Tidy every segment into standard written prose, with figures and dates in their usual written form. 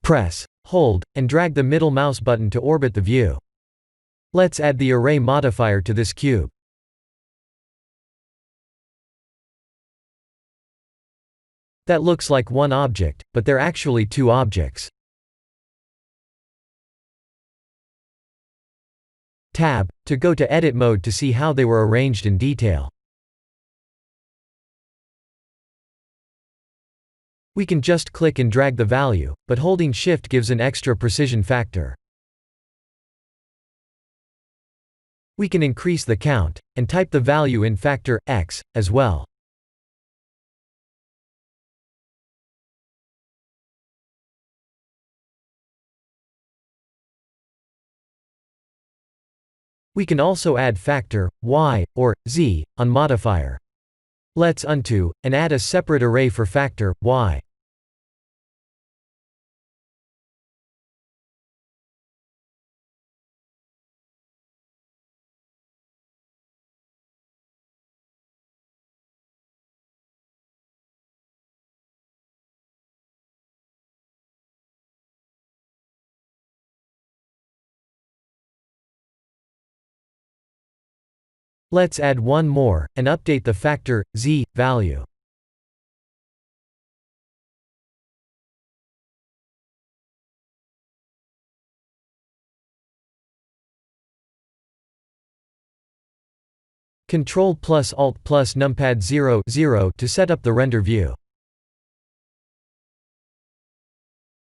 Press, hold, and drag the middle mouse button to orbit the view. Let's add the array modifier to this cube. That looks like one object, but they're actually two objects. Tab, to go to edit mode to see how they were arranged in detail. We can just click and drag the value, but holding Shift gives an extra precision factor. We can increase the count, and type the value in factor x as well. We can also add factor y or z on modifier. Let's undo and add a separate array for factor y. Let's add one more, and update the factor z value. Ctrl plus Alt plus numpad 0, 0 to set up the render view.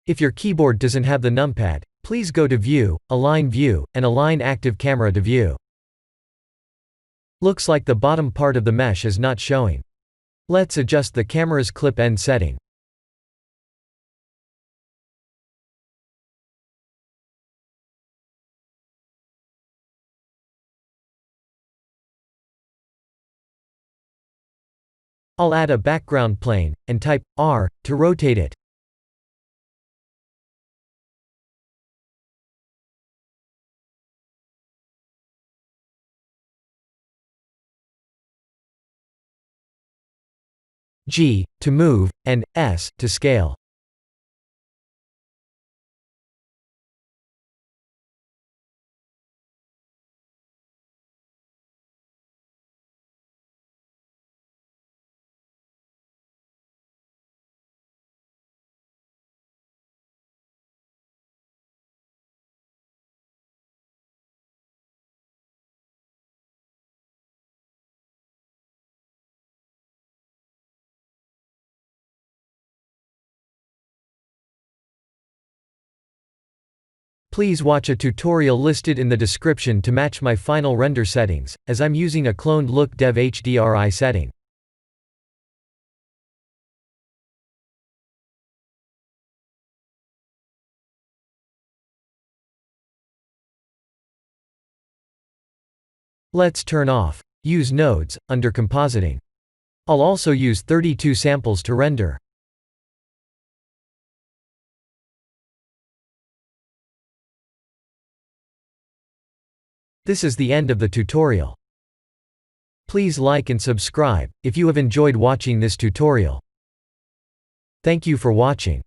If your keyboard doesn't have the numpad, please go to View, Align View, and align Active Camera to View. Looks like the bottom part of the mesh is not showing. Let's adjust the camera's clip end setting. I'll add a background plane, and type R to rotate it. G to move, and S to scale. Please watch a tutorial listed in the description to match my final render settings, as I'm using a cloned Look Dev HDRI setting. Let's turn off Use Nodes under Compositing. I'll also use 32 samples to render. This is the end of the tutorial. Please like and subscribe if you have enjoyed watching this tutorial. Thank you for watching.